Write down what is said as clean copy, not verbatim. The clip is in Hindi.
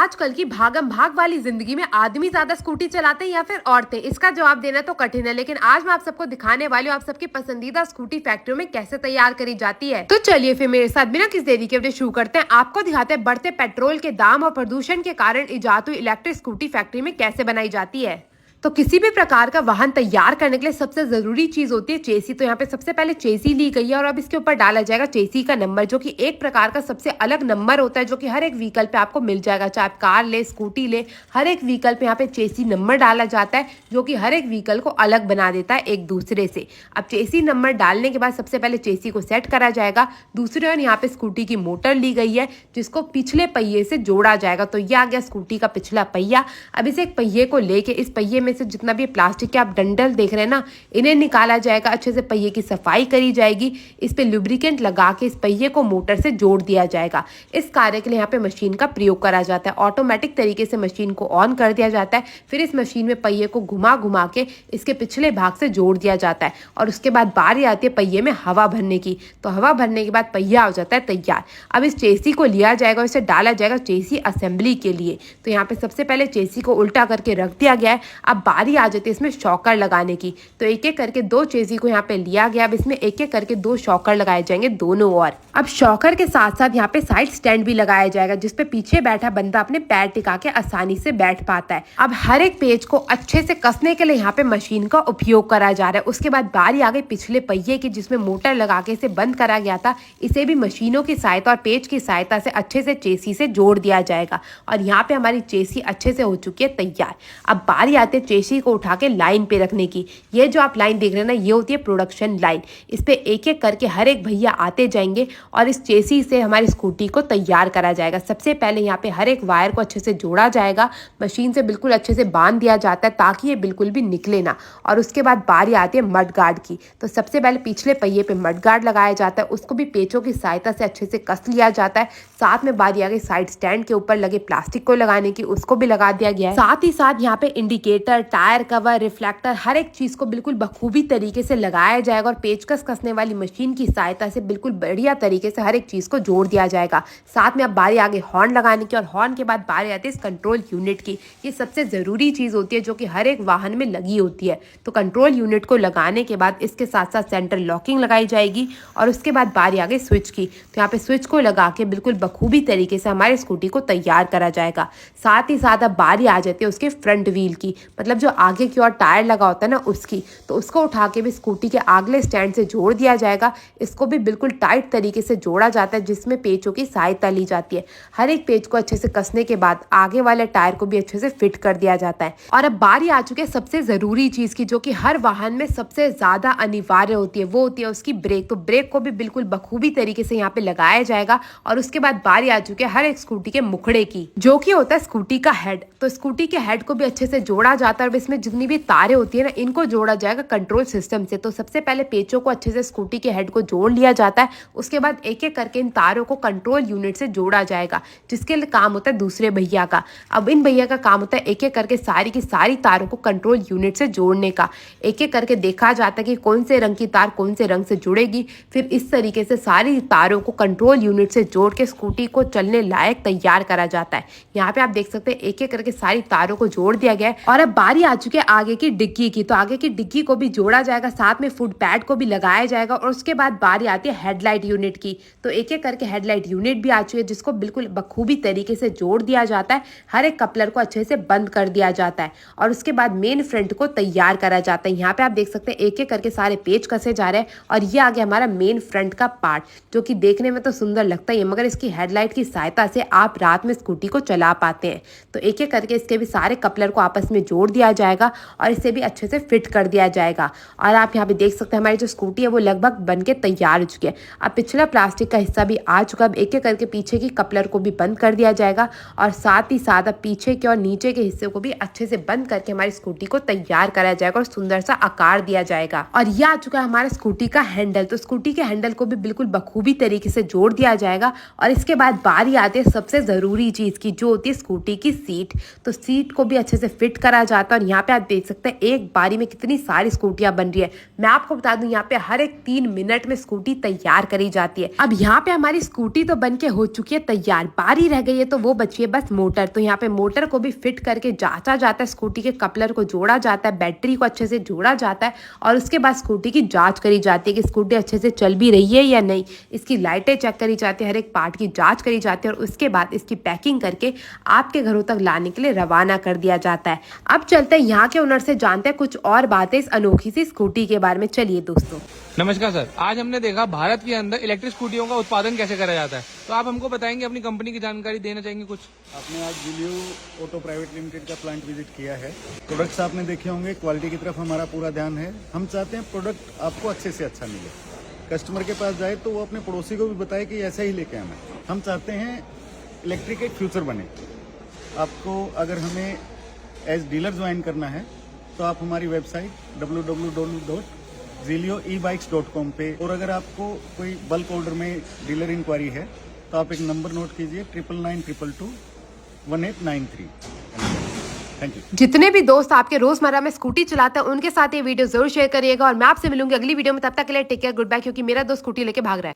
आजकल की भागम भाग वाली जिंदगी में आदमी ज्यादा स्कूटी चलाते हैं या फिर औरतें? इसका जवाब देना तो कठिन है, लेकिन आज मैं आप सबको दिखाने वाली हूँ आप सबकी पसंदीदा स्कूटी फैक्ट्रियों में कैसे तैयार करी जाती है। तो चलिए फिर मेरे साथ बिना किसी देरी के वीडियो शुरू करते हैं। आपको दिखाते हैं बढ़ते पेट्रोल के दाम और प्रदूषण के कारण इजाद हुई इलेक्ट्रिक स्कूटी फैक्ट्री में कैसे बनाई जाती है। तो किसी भी प्रकार का वाहन तैयार करने के लिए सबसे जरूरी चीज होती है चेसी। तो यहाँ पे सबसे पहले चेसी ली गई है और अब इसके ऊपर डाला जाएगा चेसी का नंबर, जो कि एक प्रकार का सबसे अलग नंबर होता है जो कि हर एक व्हीकल पे आपको मिल जाएगा। चाहे आप कार ले, स्कूटी ले, हर एक व्हीकल पे यहाँ पे चेसी नंबर डाला जाता है जो कि हर एक व्हीकल को अलग बना देता है एक दूसरे से। अब चेसी नंबर डालने के बाद सबसे पहले चेसी को सेट करा जाएगा। दूसरी ओर यहाँ पे स्कूटी की मोटर ली गई है जिसको पिछले पहिए से जोड़ा जाएगा। तो ये आ गया स्कूटी का पिछला पहिया। अब इस एक पहिए को लेके इस पहिए में से जितना भी प्लास्टिक के आप डंडल देख रहे हैं ना, इन्हें निकाला जाएगा। अच्छे से पहिए की सफाई करी जाएगी। इस पे लुब्रिकेंट लगा के इस पहिए को मोटर से जोड़ दिया जाएगा। इस कार्य के लिए यहाँ पे मशीन का प्रयोग करा जाता है। ऑटोमेटिक तरीके से मशीन को ऑन कर दिया जाता है। फिर इस मशीन में पहिए को घुमा घुमा के इसके पिछले भाग से जोड़ दिया जाता है और उसके बाद बारी आती है पहिए में हवा भरने की। तो हवा भरने के बाद पहिया हो जाता है तैयार। अब इस चेसी को लिया जाएगा और इसे डाला जाएगा चेसी असेंबली के लिए। तो यहाँ पे सबसे पहले चेसी को उल्टा करके रख दिया गया है। अब बारी आ जाती है इसमें शॉकर लगाने की। तो एक एक करके दो चेसी को यहाँ पे लिया गया। अब इसमें एक एक करके दो शॉकर लगाए जाएंगे दोनों ओर। अब शॉकर के साथ साथ यहाँ पे साइड स्टैंड भी लगाया जाएगा जिसपे पीछे बैठा बंदा अपने पैर टिका के आसानी से बैठ पाता है। अब हर एक पेज को अच्छे से कसने के लिए यहाँ पे मशीन का उपयोग करा जा रहा है। उसके बाद बारी आ गई पिछले पहिए की जिसमें मोटर लगा के इसे बंद करा गया था। इसे भी मशीनों की सहायता और पेज की सहायता से अच्छे से चेसी से जोड़ दिया जाएगा और यहाँ पे हमारी चेसी अच्छे से हो चुकी है तैयार। अब बारी आती है चेसी को उठा के लाइन पे रखने की। ये जो आप लाइन देख रहे हैं ना, ये होती है प्रोडक्शन लाइन। इस पे एक एक करके हर एक भैया आते जाएंगे और इस चेसी से हमारी स्कूटी को तैयार करा जाएगा। सबसे पहले यहाँ पे हर एक वायर को अच्छे से जोड़ा जाएगा। मशीन से बिल्कुल अच्छे से बांध दिया जाता है ताकि ये बिल्कुल भी निकले ना। और उसके बाद बारी आती है मड गार्ड की। तो सबसे पहले पिछले पहिए पे मड गार्ड लगाया जाता है। उसको भी पेचों की सहायता से अच्छे से कस लिया जाता है। साथ में बारी आ गई साइड स्टैंड के ऊपर लगे प्लास्टिक को लगाने की, उसको भी लगा दिया गया है। साथ ही साथ यहाँ पे इंडिकेटर, टायर कवर, रिफ्लेक्टर, हर एक चीज को बिल्कुल बखूबी तरीके से लगाया जाएगा और पेचकस कसने वाली मशीन की सहायता से बिल्कुल बढ़िया तरीके से हर एक चीज को जोड़ दिया जाएगा। साथ में अब बारी आगे हॉर्न लगाने की और हॉर्न के बाद बारी आती है इस कंट्रोल यूनिट की। ये सबसे जरूरी चीज होती है जो कि हर एक वाहन में लगी होती है। तो कंट्रोल यूनिट को लगाने के बाद इसके साथ साथ सेंटर लॉकिंग लगाई जाएगी और उसके बाद बारी आ गई स्विच की। तो यहाँ पे स्विच को लगा के बिल्कुल बखूबी तरीके से हमारे स्कूटी को तैयार करा जाएगा। साथ ही साथ अब बारी आ जाती है उसके फ्रंट व्हील की, मतलब जो आगे की ओर टायर लगा होता है ना उसकी। तो उसको उठा के भी स्कूटी के अगले स्टैंड से जोड़ दिया जाएगा। इसको भी बिल्कुल टाइट तरीके से जोड़ा जाता है जिसमें पेचों की सहायता ली जाती है। हर एक पेच को अच्छे से कसने के बाद आगे वाले टायर को भी अच्छे से फिट कर दिया जाता है। और अब बारी आ चुकी है सबसे जरूरी चीज की, जो कि हर वाहन में सबसे ज्यादा अनिवार्य होती है, वो होती है उसकी ब्रेक। तो ब्रेक को भी बिल्कुल बखूबी तरीके से यहाँ पे लगाया जाएगा। और उसके बाद बारी आ चुकी है हर एक स्कूटी के मुखड़े की, जो कि होता है स्कूटी का हेड। तो स्कूटी के हेड को भी अच्छे से जोड़ा जाता है और इसमें जितनी भी तारें होती है ना, इनको जोड़ा जाएगा कंट्रोल सिस्टम से। तो सबसे पहले पेचों को अच्छे से स्कूटी के हेड को जोड़ लिया जाता है। उसके बाद एक एक करके इन तारों को कंट्रोल यूनिट से जोड़ा जाएगा, जिसके लिए काम होता है दूसरे भैया का। अब इन भैया का काम होता है एक एक करके सारी की सारी तारों को कंट्रोल यूनिट से जोड़ने का। एक एक करके देखा जाता है कि कौन से रंग की तार कौन से रंग से जुड़ेगी। फिर इस तरीके से सारी तारों को कंट्रोल यूनिट से जोड़ के स्कूटी को चलने लायक तैयार करा जाता है। यहाँ पे आप देख सकते हैं एक एक करके सारी तारों को जोड़ दिया गया है। और अब बारी आ चुकी है आगे की डिग्गी की। तो आगे की डिग्गी को भी जोड़ा जाएगा, साथ में फुट पैड को भी लगाया जाएगा। और उसके बाद बारी आती है हेडलाइट यूनिट की। तो एक एक करके हेडलाइट यूनिट भी आ चुकी है जिसको बिल्कुल बखूबी तरीके से जोड़ दिया जाता है। हर एक कपलर को अच्छे से बंद कर दिया जाता है और उसके बाद मेन फ्रंट को तैयार करा जाता है। यहाँ पे आप देख सकते हैं एक एक करके सारे पेच कसे जा रहे हैं और ये आ गया हमारा मेन फ्रंट का पार्ट, जो कि देखने में तो सुंदर लगता ही है, मगर इसकी हेडलाइट की सहायता से आप रात में स्कूटी को चला पाते हैं। तो एक एक करके इसके भी सारे कपलर को आपस में जोड़ दिया जाएगा और इसे भी अच्छे से फिट कर दिया जाएगा। और आप यहाँ पे देख सकते हैं हमारी जो स्कूटी है वो लगभग बन के तैयार हो चुकी है। अब पिछला प्लास्टिक का हिस्सा भी आ चुका है। अब एक एक करके पीछे की कपलर को भी बंद कर दिया जाएगा और साथ ही साथ अब पीछे के और नीचे के हिस्से को भी अच्छे से बंद करके हमारी स्कूटी को तैयार करा जाएगा और सुंदर सा आकार दिया जाएगा। और यह आ चुका है हमारा स्कूटी का हैंडल। तो स्कूटी के हैंडल को भी बिल्कुल बखूबी तरीके से जोड़ दिया जाएगा। और इसके बाद बारी आती है सबसे जरूरी चीज की, जो होती है स्कूटी की सीट। तो सीट को भी अच्छे से फिट करा जाता है और यहाँ पे आप देख सकते हैं एक बारी में कितनी सारी स्कूटियां बन रही है। मैं आपको बता दूं यहाँ पे हर एक 3 मिनट में स्कूटी तैयार करी जाती है। अब यहाँ पे हमारी स्कूटी तो बन के हो चुकी है तैयार, बारी रह गई है तो वो बची है बस मोटर। तो यहाँ पे मोटर को भी फिट करके जांचा जाता है, स्कूटी के कपलर को जोड़ा जाता है, बैटरी को अच्छे से जोड़ा जाता है और उसके बाद स्कूटी की जांच करी जाती है कि स्कूटी अच्छे से चल भी रही है या नहीं। इसकी लाइटें चेक करी जाती है, हर एक पार्ट की जांच करी जाती है और उसके बाद इसकी पैकिंग करके आपके घरों तक लाने के लिए रवाना कर दिया जाता है। अब चलते हैं यहाँ के ओनर से जानते हैं कुछ और बातें इस अनोखी सी स्कूटी के बारे में। चलिए दोस्तों। नमस्कार सर, आज हमने देखा भारत के अंदर इलेक्ट्रिक स्कूटियों का उत्पादन कैसे करा जाता है, तो आप हमको बताएंगे, अपनी कंपनी की जानकारी देना चाहेंगे कुछ। आपने आज जिलियो ऑटो प्राइवेट लिमिटेड का प्लांट विजिट किया है। प्रोडक्ट्स आपने देखे होंगे, क्वालिटी की तरफ हमारा पूरा ध्यान है। हम चाहते हैं प्रोडक्ट आपको अच्छे से अच्छा मिले। कस्टमर के पास जाए तो वो अपने पड़ोसी को भी बताए कि ऐसा ही लेके आना। हम चाहते हैं इलेक्ट्रिक एक फ्यूचर बने। आपको अगर हमें एज डीलर ज्वाइन करना है तो आप हमारी वेबसाइट www.zilioebikes.com पे, और अगर आपको कोई बल्क ऑर्डर में डीलर इंक्वायरी है तो आप एक नंबर नोट कीजिए 9992221893। Thank you. जितने भी दोस्त आपके रोजमर्रा में स्कूटी चलाते हैं उनके साथ ये वीडियो जरूर शेयर करिएगा और मैं आपसे मिलूंगी अगली वीडियो में। तब तक के लिए टेक केयर, गुड बाय, क्योंकि मेरा दोस्त स्कूटी लेके भाग रहा है।